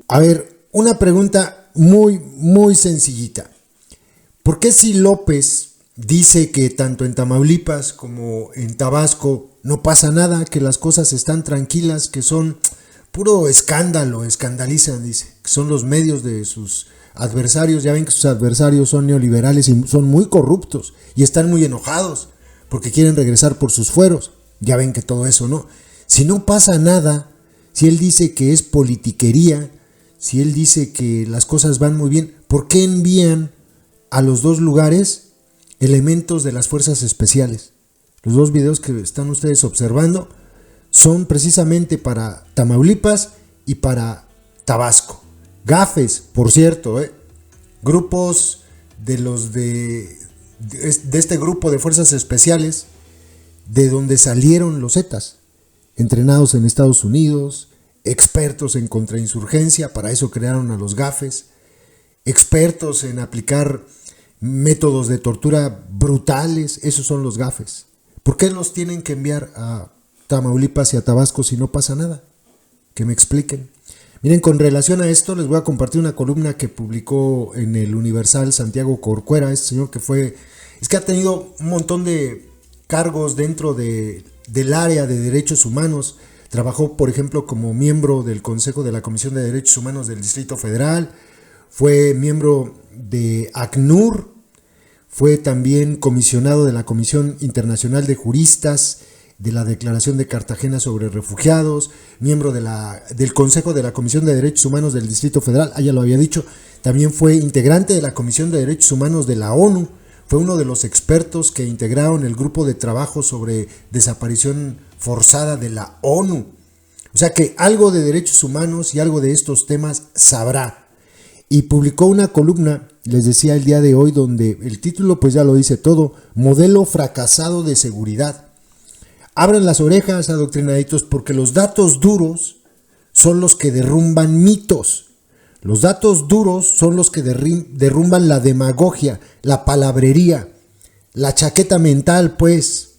A ver, una pregunta muy sencillita. ¿Por qué si López dice que tanto en Tamaulipas como en Tabasco no pasa nada, que las cosas están tranquilas, que son puro escándalo, escandalizan, dice, que son los medios de sus adversarios? Ya ven que sus adversarios son neoliberales y son muy corruptos y están muy enojados porque quieren regresar por sus fueros. Ya ven que todo eso no. Si no pasa nada, si él dice que es politiquería, si él dice que las cosas van muy bien, ¿por qué envían a los dos lugares elementos de las fuerzas especiales? Los dos videos que están ustedes observando son precisamente para Tamaulipas y para Tabasco. Gafes, por cierto, grupos de este grupo de fuerzas especiales, de donde salieron los Zetas, entrenados en Estados Unidos, expertos en contrainsurgencia, para eso crearon a los Gafes, expertos en aplicar métodos de tortura brutales, esos son los Gafes. ¿Por qué los tienen que enviar a Tamaulipas y a Tabasco si no pasa nada? Que me expliquen. Miren, con relación a esto les voy a compartir una columna que publicó en el Universal Santiago Corcuera, este señor que ha tenido un montón de cargos dentro del área de derechos humanos. Trabajó, por ejemplo, como miembro del Consejo de la Comisión de Derechos Humanos del Distrito Federal, fue miembro de ACNUR, fue también comisionado de la Comisión Internacional de Juristas, de la Declaración de Cartagena sobre Refugiados, miembro del Consejo de la Comisión de Derechos Humanos del Distrito Federal, ya lo había dicho, también fue integrante de la Comisión de Derechos Humanos de la ONU, fue uno de los expertos que integraron el grupo de trabajo sobre desaparición forzada de la ONU. O sea que algo de derechos humanos y algo de estos temas sabrá. Y publicó una columna, les decía el día de hoy, donde el título pues ya lo dice todo: modelo fracasado de seguridad. Abran las orejas, adoctrinaditos, porque los datos duros son los que derrumban mitos. Los datos duros son los que derrumban la demagogia, la palabrería, la chaqueta mental, pues.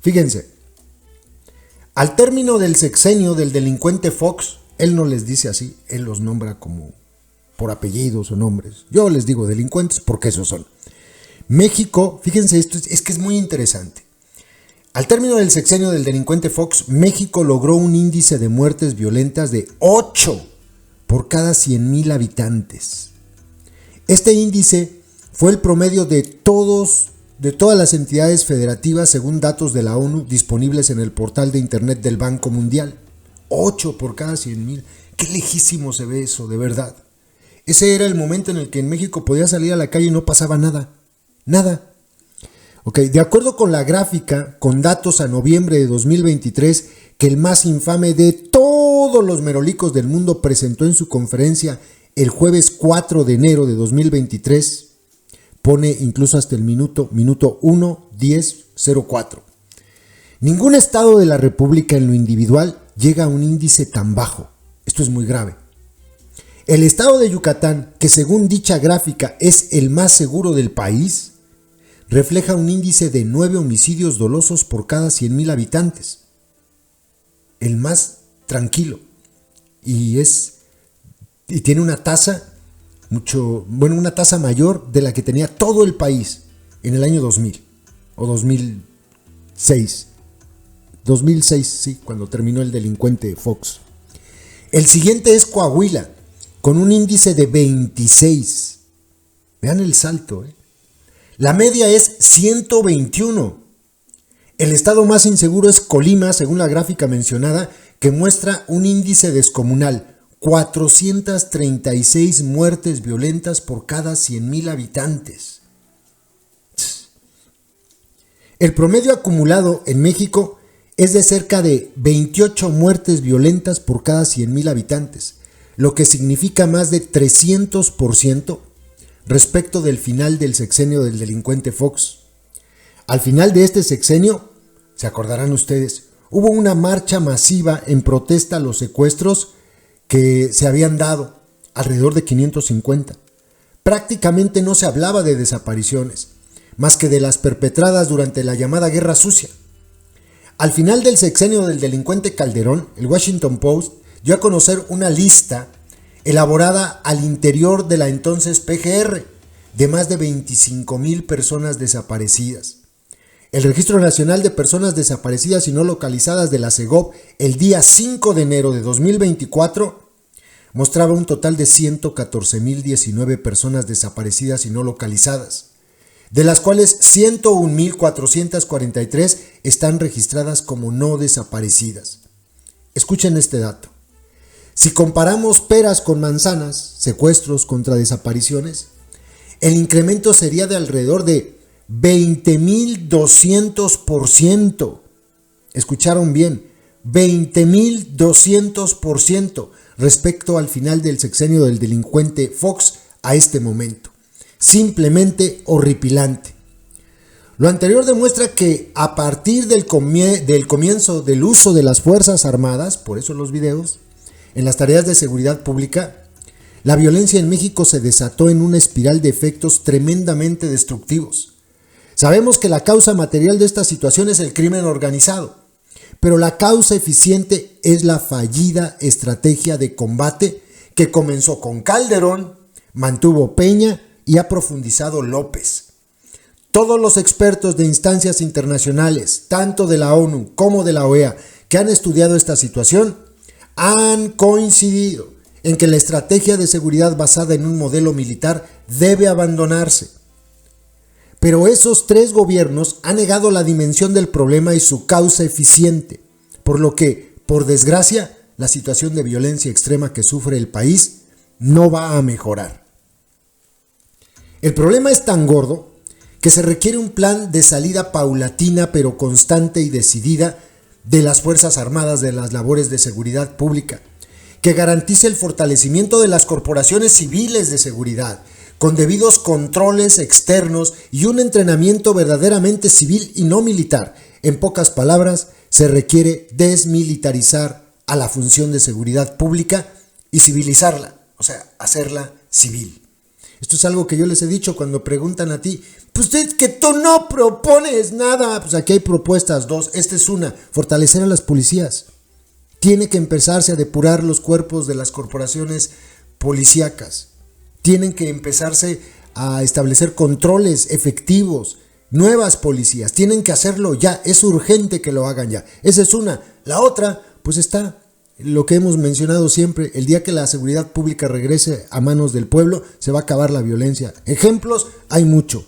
Fíjense, al término del sexenio del delincuente Fox, él no les dice así, él los nombra como por apellidos o nombres. Yo les digo delincuentes porque esos son. México, fíjense esto, es que es muy interesante. Al término del sexenio del delincuente Fox, México logró un índice de muertes violentas de 8 por cada 100,000 habitantes. Este índice fue el promedio de todas las entidades federativas según datos de la ONU disponibles en el portal de internet del Banco Mundial. 8 por cada 100,000. Qué lejísimo se ve eso, de verdad. Ese era el momento en el que en México podía salir a la calle y no pasaba nada. Nada. Ok, de acuerdo con la gráfica, con datos a noviembre de 2023, que el más infame de todos los merolicos del mundo presentó en su conferencia el jueves 4 de enero de 2023, pone incluso hasta el minuto 1:10:04. Ningún estado de la República en lo individual llega a un índice tan bajo. Esto es muy grave. El estado de Yucatán, que según dicha gráfica es el más seguro del país, refleja un índice de 9 homicidios dolosos por cada 100,000 habitantes. El más tranquilo. Y tiene una tasa una tasa mayor de la que tenía todo el país en el año 2000 o 2006. 2006, sí, cuando terminó el delincuente Fox. El siguiente es Coahuila, con un índice de 26. Vean el salto, La media es 121. El estado más inseguro es Colima, según la gráfica mencionada, que muestra un índice descomunal: 436 muertes violentas por cada 100,000 habitantes. El promedio acumulado en México es de cerca de 28 muertes violentas por cada 100,000 habitantes, lo que significa más de 300% respecto del final del sexenio del delincuente Fox. Al final de este sexenio, se acordarán ustedes, hubo una marcha masiva en protesta a los secuestros que se habían dado, alrededor de 550. Prácticamente no se hablaba de desapariciones, más que de las perpetradas durante la llamada Guerra Sucia. Al final del sexenio del delincuente Calderón, el Washington Post dio a conocer una lista elaborada al interior de la entonces PGR, de más de 25,000 personas desaparecidas. El Registro Nacional de Personas Desaparecidas y No Localizadas de la SEGOV el día 5 de enero de 2024 mostraba un total de 114,019 personas desaparecidas y no localizadas, de las cuales 101,443 están registradas como no desaparecidas. Escuchen este dato. Si comparamos peras con manzanas, secuestros contra desapariciones, el incremento sería de alrededor de 20,200%. Escucharon bien, 20,200% respecto al final del sexenio del delincuente Fox a este momento. Simplemente horripilante. Lo anterior demuestra que a partir del comienzo del uso de las Fuerzas Armadas, por eso los videos, en las tareas de seguridad pública, la violencia en México se desató en una espiral de efectos tremendamente destructivos. Sabemos que la causa material de esta situación es el crimen organizado, pero la causa eficiente es la fallida estrategia de combate que comenzó con Calderón, mantuvo Peña y ha profundizado López. Todos los expertos de instancias internacionales, tanto de la ONU como de la OEA, que han estudiado esta situación, han coincidido en que la estrategia de seguridad basada en un modelo militar debe abandonarse. Pero esos tres gobiernos han negado la dimensión del problema y su causa eficiente, por lo que, por desgracia, la situación de violencia extrema que sufre el país no va a mejorar. El problema es tan gordo que se requiere un plan de salida paulatina pero constante y decidida de las Fuerzas Armadas de las labores de seguridad pública, que garantice el fortalecimiento de las corporaciones civiles de seguridad, con debidos controles externos y un entrenamiento verdaderamente civil y no militar. En pocas palabras, se requiere desmilitarizar a la función de seguridad pública y civilizarla, o sea, hacerla civil. Esto es algo que yo les he dicho cuando preguntan a ti, pues es que tú no propones nada. Pues aquí hay propuestas, dos. Esta es una, fortalecer a las policías. Tiene que empezarse a depurar los cuerpos de las corporaciones policíacas. Tienen que empezarse a establecer controles efectivos, nuevas policías. Tienen que hacerlo ya, es urgente que lo hagan ya. Esa es una. La otra, pues está lo que hemos mencionado siempre, el día que la seguridad pública regrese a manos del pueblo, se va a acabar la violencia. Ejemplos hay mucho.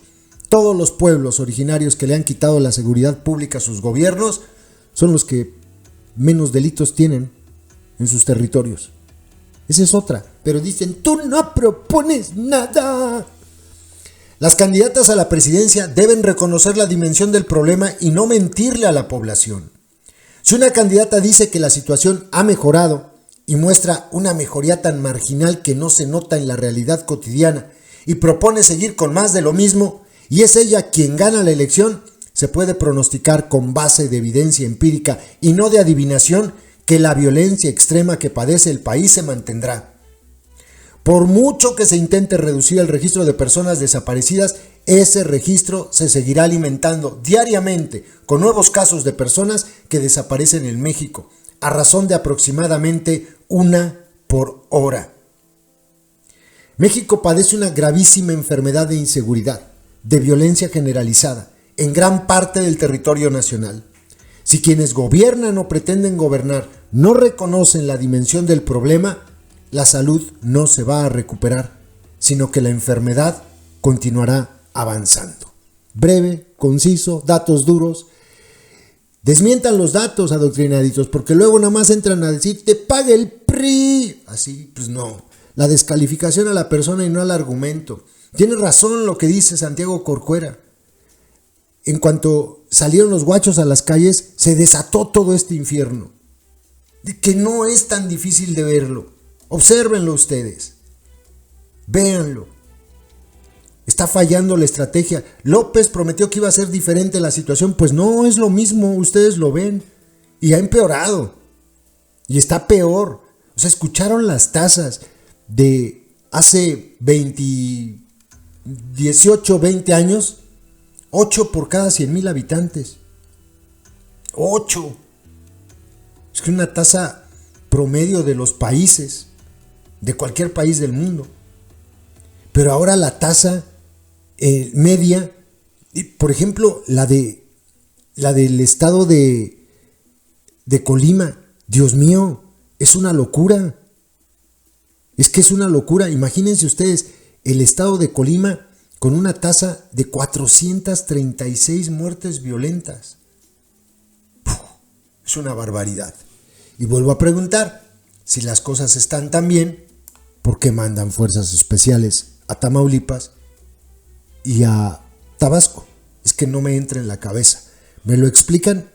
Todos los pueblos originarios que le han quitado la seguridad pública a sus gobiernos son los que menos delitos tienen en sus territorios. Esa es otra. Pero dicen, tú no propones nada. Las candidatas a la presidencia deben reconocer la dimensión del problema y no mentirle a la población. Si una candidata dice que la situación ha mejorado y muestra una mejoría tan marginal que no se nota en la realidad cotidiana y propone seguir con más de lo mismo, y es ella quien gana la elección, se puede pronosticar con base de evidencia empírica y no de adivinación que la violencia extrema que padece el país se mantendrá. Por mucho que se intente reducir el registro de personas desaparecidas, ese registro se seguirá alimentando diariamente con nuevos casos de personas que desaparecen en México, a razón de aproximadamente una por hora. México padece una gravísima enfermedad de inseguridad, de violencia generalizada, en gran parte del territorio nacional. Si quienes gobiernan o pretenden gobernar no reconocen la dimensión del problema, la salud no se va a recuperar, sino que la enfermedad continuará avanzando. Breve, conciso, datos duros. Desmientan los datos, adoctrinaditos, porque luego nada más entran a decir, te paga el PRI. Así, pues no. La descalificación a la persona y no al argumento. Tiene razón lo que dice Santiago Corcuera. En cuanto salieron los guachos a las calles, se desató todo este infierno. De que no es tan difícil de verlo. Obsérvenlo ustedes. Véanlo. Está fallando la estrategia. López prometió que iba a ser diferente la situación. Pues no, es lo mismo. Ustedes lo ven. Y ha empeorado. Y está peor. O sea, escucharon las tasas de hace 18, 20 años. 8 por cada 100,000 habitantes. 8. Es que una tasa promedio de los países. de cualquier país del mundo. Pero ahora la tasa media, por ejemplo, la del estado de Colima, Dios mío, es una locura. Es que es una locura. Imagínense ustedes, el estado de Colima con una tasa de 436 muertes violentas. Es una barbaridad. Y vuelvo a preguntar, si las cosas están tan bien, ¿por qué mandan fuerzas especiales a Tamaulipas y a Tabasco? Es que no me entra en la cabeza. ¿Me lo explican?